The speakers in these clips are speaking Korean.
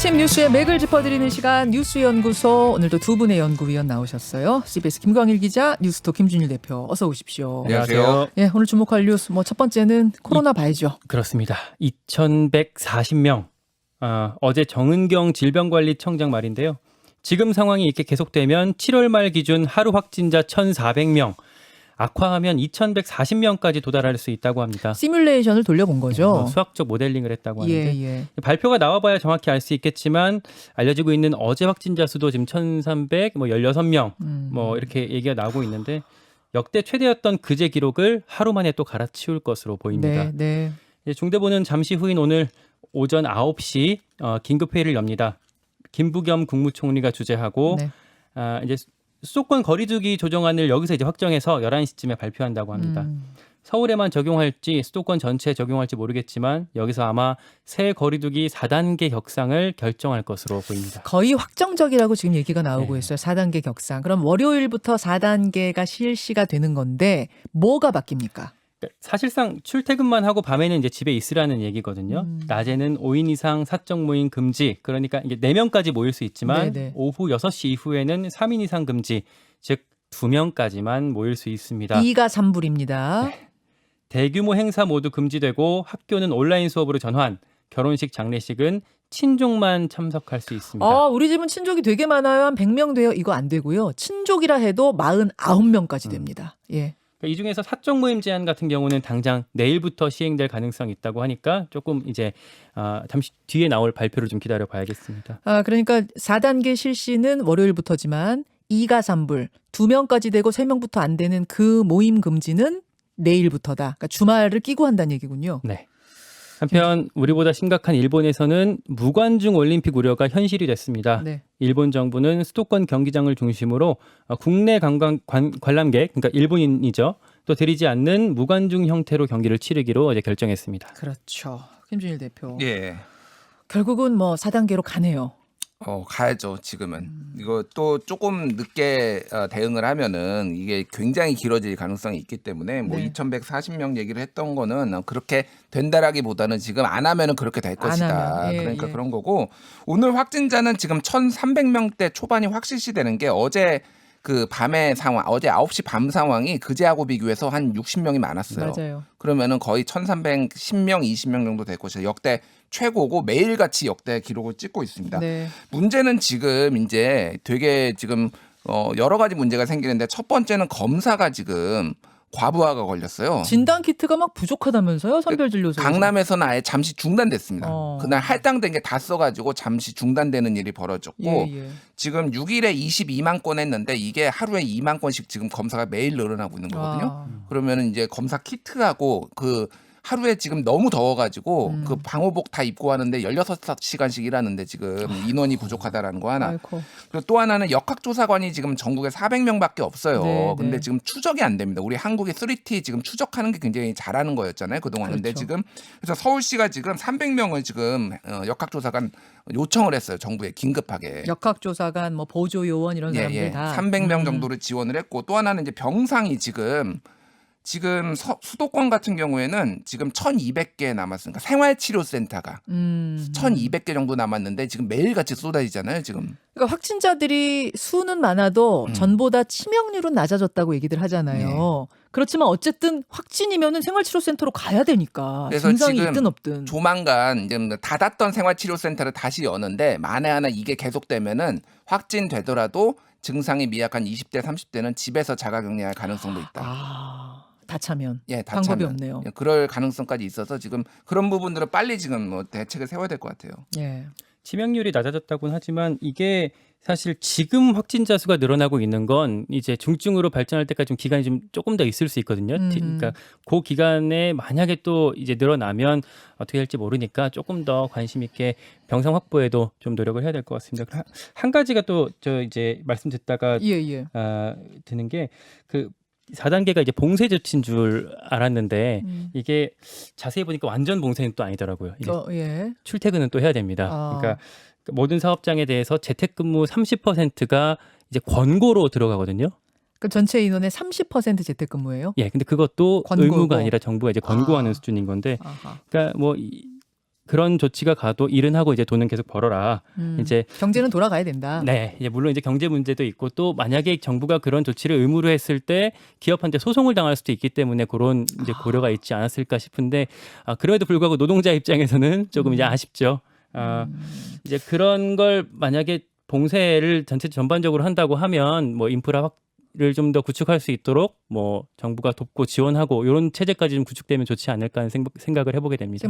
아침 뉴스의 맥을 짚어드리는 시간 뉴스연구소. 오늘도 두 분의 연구위원 나오셨어요. CBS 김광일 기자, 뉴스톱 김준일 대표. 어서 오십시오. 안녕하세요. 예, 오늘 주목할 뉴스 첫 번째는 코로나 봐야죠. 그렇습니다. 2,140명. 어제 정은경 질병관리청장 말인데요. 지금 상황이 이렇게 계속되면 7월 말 기준 하루 확진자 1,400명. 악화하면 2,140명까지 도달할 수 있다고 합니다. 시뮬레이션을 돌려본 거죠. 수학적 모델링을 했다고 하는데 예. 발표가 나와봐야 정확히 알 수 있겠지만 알려지고 있는 어제 확진자 수도 지금 1,316명 이렇게 얘기가 나오고 있는데 역대 최대였던 그제 기록을 하루 만에 또 갈아치울 것으로 보입니다. 네. 중대본은 잠시 후인 오늘 오전 9시 긴급회의를 엽니다. 김부겸 국무총리가 주재하고 네. 이제 수도권 거리두기 조정안을 여기서 이제 확정해서 11시쯤에 발표한다고 합니다. 서울에만 적용할지 수도권 전체에 적용할지 모르겠지만 여기서 아마 새 거리두기 4단계 격상을 결정할 것으로 보입니다. 거의 확정적이라고 지금 얘기가 나오고 네. 있어요. 4단계 격상. 그럼 월요일부터 4단계가 실시가 되는 건데 뭐가 바뀝니까? 사실상 출퇴근만 하고 밤에는 이제 집에 있으라는 얘기거든요. 낮에는 5인 이상 사적 모임 금지. 그러니까 이게 4명까지 모일 수 있지만 네네. 오후 6시 이후에는 3인 이상 금지. 즉 2명까지만 모일 수 있습니다. 2가 3불입니다. 네. 대규모 행사 모두 금지되고 학교는 온라인 수업으로 전환. 결혼식, 장례식은 친족만 참석할 수 있습니다. 우리 집은 친족이 되게 많아요. 한 100명 돼요. 이거 안 되고요. 친족이라 해도 49명까지 됩니다. 예. 이 중에서 사적 모임 제한 같은 경우는 당장 내일부터 시행될 가능성이 있다고 하니까 조금 이제 잠시 뒤에 나올 발표를 좀 기다려 봐야겠습니다. 그러니까 4단계 실시는 월요일부터지만 2가 3불, 2명까지 되고 3명부터 안 되는 그 모임 금지는 내일부터다. 그러니까 주말을 끼고 한다는 얘기군요. 네. 한편 우리보다 심각한 일본에서는 무관중 올림픽 우려가 현실이 됐습니다. 네. 일본 정부는 수도권 경기장을 중심으로 국내 관람객, 그러니까 일본인이죠. 또 들이지 않는 무관중 형태로 경기를 치르기로 어제 결정했습니다. 그렇죠. 김준일 대표. 예. 결국은 4단계로 가네요. 가야죠, 지금은. 이거 또 조금 늦게 대응을 하면은 이게 굉장히 길어질 가능성이 있기 때문에 네. 2,140명 얘기를 했던 거는 그렇게 된다라기보다는 지금 안 하면은 그렇게 될 것이다. 하면. 예, 그러니까 예. 그런 거고 오늘 확진자는 지금 1,300명대 초반이 확실시 되는 게 어제 그 밤의 상황, 어제 9시 밤 상황이 그제하고 비교해서 한 60명이 많았어요. 맞아요. 그러면은 거의 1,310명, 20명 정도 될 것이죠. 역대 최고고 매일같이 역대 기록을 찍고 있습니다. 네. 문제는 지금 이제 되게 지금 여러 가지 문제가 생기는데 첫 번째는 검사가 지금 과부하가 걸렸어요. 진단 키트가 막 부족하다면서요? 선별진료소. 강남에서는 아예 잠시 중단됐습니다. 어. 그날 할당된 게 다 써가지고 잠시 중단되는 일이 벌어졌고 예. 지금 6일에 22만 건 했는데 이게 하루에 2만 건씩 지금 검사가 매일 늘어나고 있는 거거든요. 그러면은 이제 검사 키트하고 그 하루에 지금 너무 더워가지고 그 방호복 다 입고 하는데 16시간씩 일하는데 지금 인원이 부족하다라는 거 하나. 아이고. 그리고 또 하나는 역학조사관이 지금 전국에 400명밖에 없어요. 네, 근데 네. 지금 추적이 안 됩니다. 우리 한국의 3T 지금 추적하는 게 굉장히 잘하는 거였잖아요. 그동안. 그렇죠. 근데 지금 그래서 서울시가 지금 300명을 지금 역학조사관 요청을 했어요. 정부에 긴급하게. 역학조사관, 보조 요원 이런 사람들 다 300명 정도를 지원을 했고 또 하나는 이제 병상이 지금 수도권 같은 경우에는 지금 1,200개 남았으니까 생활치료센터가 1,200개 정도 남았는데 지금 매일같이 쏟아지잖아요. 지금. 그러니까 확진자들이 수는 많아도 전보다 치명률은 낮아졌다고 얘기들 하잖아요. 그렇지만 어쨌든 확진이면은 생활치료센터로 가야 되니까 그래서 증상이 지금 있든 없든. 조만간 이제 닫았던 생활치료센터를 다시 여는데 만에 하나 이게 계속되면은 확진되더라도 증상이 미약한 20대, 30대는 집에서 자가격리할 가능성도 있다. 다 차면 다 방법이 차면. 없네요. 그럴 가능성까지 있어서 지금 그런 부분들은 빨리 지금 대책을 세워야 될 것 같아요. 예. 치명률이 낮아졌다고는 하지만 이게 사실 지금 확진자 수가 늘어나고 있는 건 이제 중증으로 발전할 때까지 좀 기간이 좀 조금 더 있을 수 있거든요. 그러니까 그 기간에 만약에 또 이제 늘어나면 어떻게 될지 모르니까 조금 더 관심 있게 병상 확보에도 좀 노력을 해야 될 것 같습니다. 한 가지가 또 저 이제 말씀 듣다가 예. 드는 게 그 4단계가 이제 봉쇄 조치인 줄 알았는데 이게 자세히 보니까 완전 봉쇄는 또 아니더라고요. 이제 예. 출퇴근은 또 해야 됩니다. 그러니까 모든 사업장에 대해서 재택근무 30%가 이제 권고로 들어가거든요. 그 전체 인원의 30% 재택근무예요? 예, 근데 그것도 권고고. 의무가 아니라 정부가 이제 권고하는 수준인 건데, 아하. 그러니까 그런 조치가 가도 일은 하고 이제 돈은 계속 벌어라. 이제 경제는 돌아가야 된다. 네, 이제 물론 이제 경제 문제도 있고 또 만약에 정부가 그런 조치를 의무로 했을 때 기업한테 소송을 당할 수도 있기 때문에 그런 이제 고려가 있지 않았을까 싶은데 그럼에도 불구하고 노동자 입장에서는 조금 이제 아쉽죠. 이제 그런 걸 만약에 봉쇄를 전체 전반적으로 한다고 하면 뭐 인프라 를 좀 더 구축할 수 있도록 뭐 정부가 돕고 지원하고 이런 체제까지 좀 구축되면 좋지 않을까 하는 생각을 해보게 됩니다.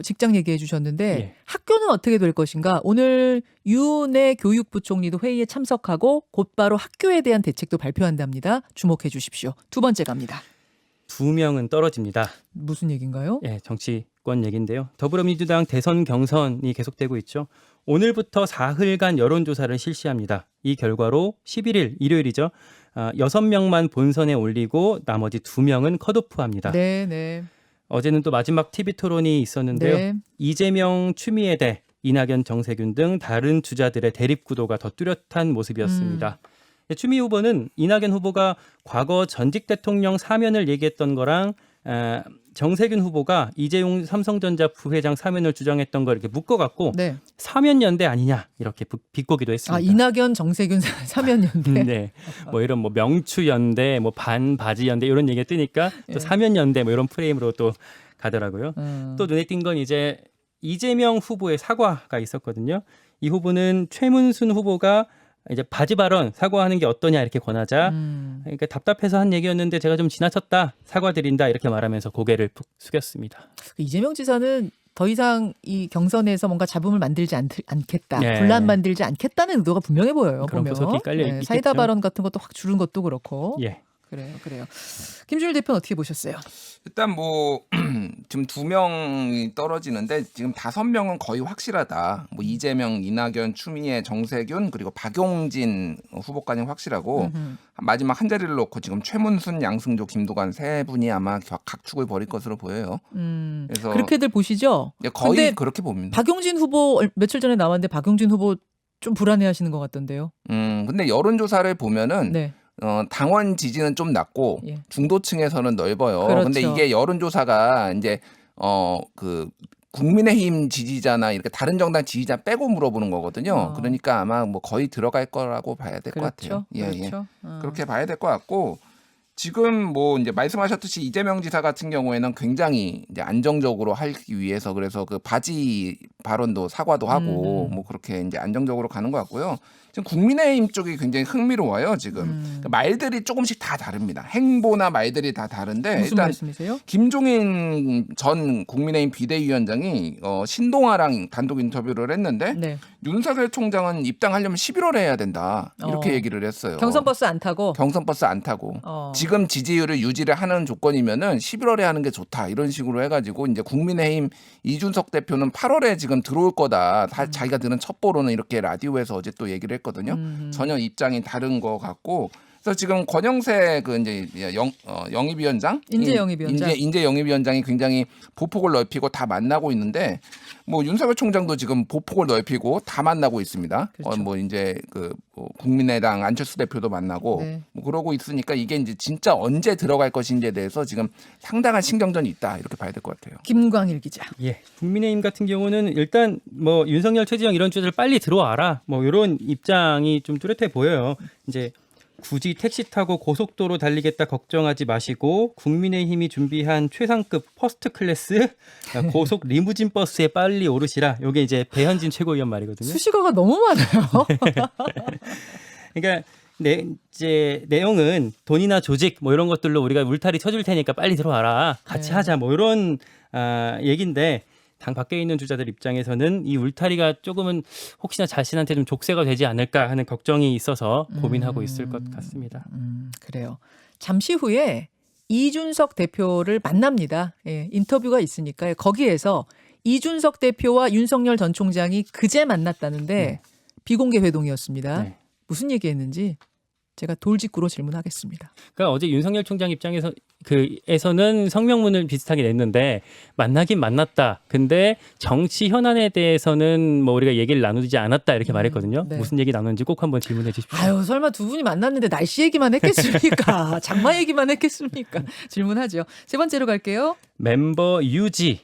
직장 얘기해 주셨는데 예. 학교는 어떻게 될 것인가? 오늘 유은혜 교육부총리도 회의에 참석하고 곧바로 학교에 대한 대책도 발표한답니다. 주목해 주십시오. 두 번째 갑니다. 2명은 떨어집니다. 무슨 얘기인가요? 예, 정치권 얘기인데요. 더불어민주당 대선 경선이 계속되고 있죠. 오늘부터 사흘간 여론조사를 실시합니다. 이 결과로 11일 일요일이죠. 6명만 본선에 올리고 나머지 2명은 컷오프합니다. 네. 어제는 또 마지막 TV 토론이 있었는데요. 네. 이재명, 추미애 대 이낙연, 정세균 등 다른 주자들의 대립 구도가 더 뚜렷한 모습이었습니다. 추미애 후보는 이낙연 후보가 과거 전직 대통령 사면을 얘기했던 거랑 정세균 후보가 이재용 삼성전자 부회장 사면을 주장했던 걸 이렇게 묶어갖고 네. 사면 연대 아니냐 이렇게 비꼬기도 했습니다. 이낙연, 정세균 사면 연대. 네, 뭐 이런 뭐 명추 연대, 뭐 반바지 연대 이런 얘기가 뜨니까 또 예. 사면 연대 뭐 이런 프레임으로 또 가더라고요. 또 눈에 띈 건 이제 이재명 후보의 사과가 있었거든요. 이 후보는 최문순 후보가 이제 바지 발언 사과하는 게 어떠냐 이렇게 권하자 그러니까 답답해서 한 얘기였는데 제가 좀 지나쳤다 사과드린다 이렇게 말하면서 고개를 푹 숙였습니다. 이재명 지사는 더 이상 이 경선에서 뭔가 잡음을 만들지 않겠다, 네. 분란 만들지 않겠다는 의도가 분명해 보여요. 그런 보면 구석이 깔려 있겠죠. 사이다 발언 같은 것도 확 줄은 것도 그렇고. 예. 그래요. 김준일 대표는 어떻게 보셨어요? 일단 뭐 지금 2명이 떨어지는데 지금 5명은 거의 확실하다. 뭐 이재명, 이낙연, 추미애, 정세균 그리고 박용진 후보까지 확실하고 마지막 한 자리를 놓고 지금 최문순, 양승조, 김두관 세 분이 아마 각축을 벌일 것으로 보여요. 그래서 그렇게들 보시죠? 거의 근데 그렇게 봅니다. 박용진 후보 며칠 전에 나왔는데 박용진 후보 좀 불안해하시는 것 같던데요. 근데 여론조사를 보면은 네. 당원 지지는 좀 낮고 예. 중도층에서는 넓어요. 그렇죠. 근데 이게 여론조사가 이제 그 국민의힘 지지자나 이렇게 다른 정당 지지자 빼고 물어보는 거거든요. 그러니까 아마 뭐 거의 들어갈 거라고 봐야 될 것 같아요. 그렇죠. 그렇게 봐야 될 것 같고 지금 뭐 이제 말씀하셨듯이 이재명 지사 같은 경우에는 굉장히 이제 안정적으로 하기 위해서 그래서 그 바지 발언도 사과도 하고 뭐 그렇게 이제 안정적으로 가는 것 같고요. 지금 국민의힘 쪽이 굉장히 흥미로워요. 지금 그러니까 말들이 조금씩 다 다릅니다. 행보나 말들이 다 다른데 무슨 일단 말씀이세요? 김종인 전 국민의힘 비대위원장이 신동아랑 단독 인터뷰를 했는데 네. 윤석열 총장은 입당하려면 11월에 해야 된다 이렇게 얘기를 했어요. 경선 버스 안 타고. 경선 버스 안 타고 지금 지지율을 유지를 하는 조건이면은 11월에 하는 게 좋다 이런 식으로 해가지고 이제 국민의힘 이준석 대표는 8월에 지금 들어올 거다. 자기가 들은 첩보로는 이렇게 라디오에서 어제 또 얘기를 했거든요. 전혀 입장이 다른 것 같고. 그래서 지금 권영세 그 이제 영입위원장, 인재 영입위원장이 굉장히 보폭을 넓히고 다 만나고 있는데 뭐 윤석열 총장도 지금 보폭을 넓히고 다 만나고 있습니다. 그렇죠. 뭐 이제 국민의당 안철수 대표도 만나고 네. 뭐 그러고 있으니까 이게 이제 진짜 언제 들어갈 것인지에 대해서 지금 상당한 신경전이 있다 이렇게 봐야 될 것 같아요. 김광일 기자. 예, 국민의힘 같은 경우는 일단 뭐 윤석열, 최지영 이런 주자들 빨리 들어와라 뭐 이런 입장이 좀 뚜렷해 보여요. 이제 굳이 택시 타고 고속도로 달리겠다 걱정하지 마시고 국민의힘이 준비한 최상급 퍼스트 클래스 고속 리무진 버스에 빨리 오르시라. 이게 이제 배현진 최고위원 말이거든요. 수식어가 너무 많아요. 그러니까 이제 내용은 돈이나 조직 뭐 이런 것들로 우리가 울타리 쳐줄 테니까 빨리 들어와라. 같이 하자 뭐 이런 얘기인데 당 밖에 있는 주자들 입장에서는 이 울타리가 조금은 혹시나 자신한테 좀 족쇄가 되지 않을까 하는 걱정이 있어서 고민하고 있을 것 같습니다. 그래요. 잠시 후에 이준석 대표를 만납니다. 예, 인터뷰가 있으니까요. 거기에서 이준석 대표와 윤석열 전 총장이 그제 만났다는데 비공개 회동이었습니다. 네. 무슨 얘기했는지 제가 돌직구로 질문하겠습니다. 그러니까 어제 윤석열 총장 입장에서는 성명문을 비슷하게 냈는데 만나긴 만났다. 근데 정치 현안에 대해서는 뭐 우리가 얘기를 나누지 않았다 이렇게 말했거든요. 네. 무슨 얘기 나누는지 꼭 한번 질문해 주십시오. 아유, 설마 두 분이 만났는데 날씨 얘기만 했겠습니까? 장마 얘기만 했겠습니까? 질문하죠. 세 번째로 갈게요. 멤버 유지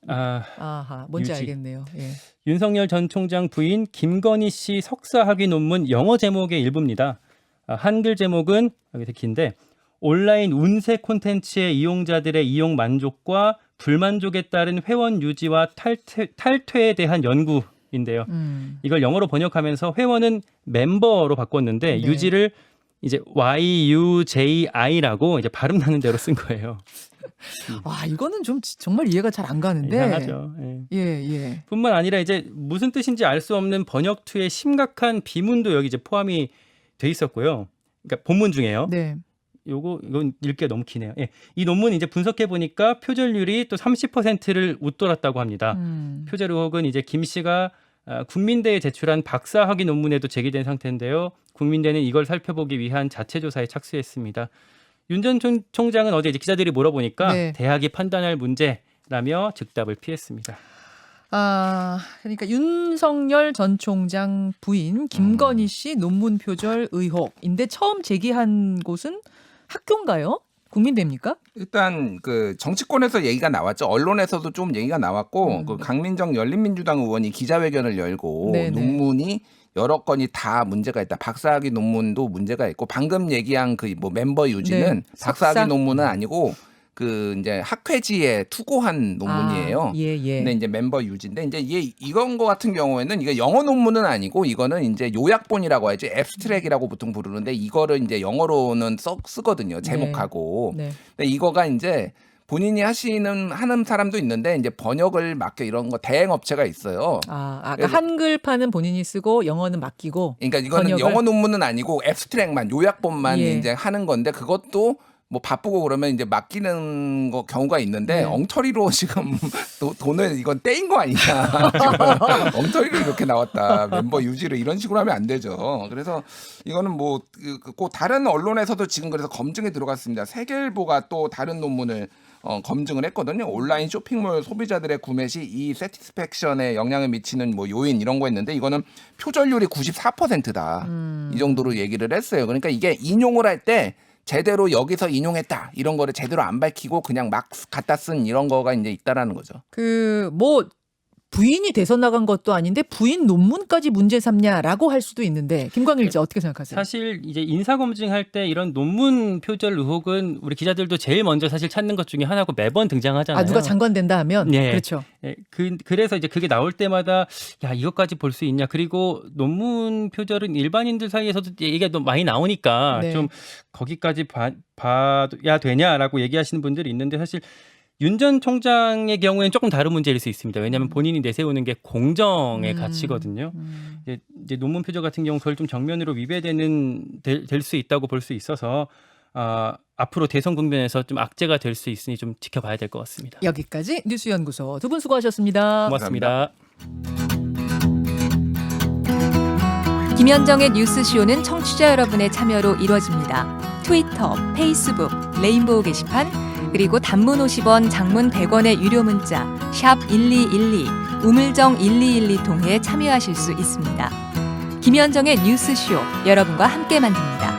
아하, 뭔지 유지. 알겠네요. 예. 윤석열 전 총장 부인 김건희 씨 석사 학위 논문 영어 제목의 일부입니다. 한글 제목은 여기 긴데 온라인 운세 콘텐츠의 이용자들의 이용 만족과 불만족에 따른 회원 유지와 탈퇴에 대한 연구인데요. 이걸 영어로 번역하면서 회원은 멤버로 바꿨는데 네. 유지를 이제 YUJI라고 이제 발음 나는 대로 쓴 거예요. 아, 이거는 좀 정말 이해가 잘 안 가는데. 이상하죠. 예. 예. 뿐만 아니라 이제 무슨 뜻인지 알 수 없는 번역투의 심각한 비문도 여기 이제 포함이 돼 있었고요. 그러니까 본문 중에요. 네. 이건 읽기가 너무 기네요. 예. 이 논문 이제 분석해 보니까 표절률이 또 30%를 웃돌았다고 합니다. 표절 의혹은 이제 김 씨가 국민대에 제출한 박사 학위 논문에도 제기된 상태인데요. 국민대는 이걸 살펴보기 위한 자체 조사에 착수했습니다. 윤 전 총장은 어제 이제 기자들이 물어보니까 네. 대학이 판단할 문제라며 즉답을 피했습니다. 그러니까 윤석열 전 총장 부인 김건희 씨 논문 표절 의혹인데 처음 제기한 곳은 학교인가요? 국민대입니까? 일단 그 정치권에서 얘기가 나왔죠. 언론에서도 좀 얘기가 나왔고 그 강민정 열린민주당 의원이 기자회견을 열고 네네. 논문이 여러 건이 다 문제가 있다. 박사학위 논문도 문제가 있고 방금 얘기한 그 뭐 멤버 유지는 네. 박사학위 석사? 논문은 아니고 그 이제 학회지에 투고한 논문이에요. 예. 근데 이제 멤버 유지인데 이제 이건 거 같은 경우에는 이게 영어 논문은 아니고 이거는 이제 요약본이라고 하죠. 앱스트랙이라고 보통 부르는데 이거를 이제 영어로는 쓰거든요. 제목하고. 네. 근데 이거가 이제 본인이 하는 사람도 있는데 이제 번역을 맡겨 이런 거 대행 업체가 있어요. 그러니까 그래서- 한글판은 본인이 쓰고 영어는 맡기고. 그러니까 이거는 번역을- 영어 논문은 아니고 앱스트랙만 요약본만 예. 이제 하는 건데 그것도 뭐 바쁘고 그러면 이제 맡기는 경우가 있는데 네. 엉터리로 지금 돈을 이건 떼인 거 아니냐. 지금 엉터리로 이렇게 나왔다. 멤버 유지를 이런 식으로 하면 안 되죠. 그래서 이거는 뭐 꼭 다른 언론에서도 지금 그래서 검증에 들어갔습니다. 세계일보가 또 다른 논문을 검증을 했거든요. 온라인 쇼핑몰 소비자들의 구매 시 이 세티스팩션에 영향을 미치는 뭐 요인 이런 거 했는데 이거는 표절률이 94%다. 이 정도로 얘기를 했어요. 그러니까 이게 인용을 할 때 제대로 여기서 인용했다 이런 거를 제대로 안 밝히고 그냥 막 갖다 쓴 이런 거가 이제 있다라는 거죠. 뭐 부인이 대선 나간 것도 아닌데 부인 논문까지 문제 삼냐라고 할 수도 있는데 김광일 기자 어떻게 생각하세요? 사실 이제 인사 검증할 때 이런 논문 표절 의혹은 우리 기자들도 제일 먼저 사실 찾는 것 중에 하나고 매번 등장하잖아요. 누가 장관된다 하면 예. 그렇죠. 예, 그래서 이제 그게 나올 때마다 야 이것까지 볼 수 있냐. 그리고 논문 표절은 일반인들 사이에서도 얘기가 너무 많이 나오니까 네. 좀 거기까지 봐야 되냐라고 얘기하시는 분들이 있는데 사실 윤 전 총장의 경우에는 조금 다른 문제일 수 있습니다. 왜냐하면 본인이 내세우는 게 공정의 가치거든요. 이제 논문 표절 같은 경우 그걸 좀 정면으로 될 수 있다고 볼 수 있어서 앞으로 대선 국면에서 좀 악재가 될 수 있으니 좀 지켜봐야 될 것 같습니다. 여기까지 뉴스연구소 두 분 수고하셨습니다. 고맙습니다. 김현정의 뉴스쇼는 청취자 여러분의 참여로 이루어집니다. 트위터, 페이스북, 레인보우 게시판, 그리고 단문 50원, 장문 100원의 유료 문자 샵 1212, 우물정 1212 통해 참여하실 수 있습니다. 김현정의 뉴스쇼 여러분과 함께 만듭니다.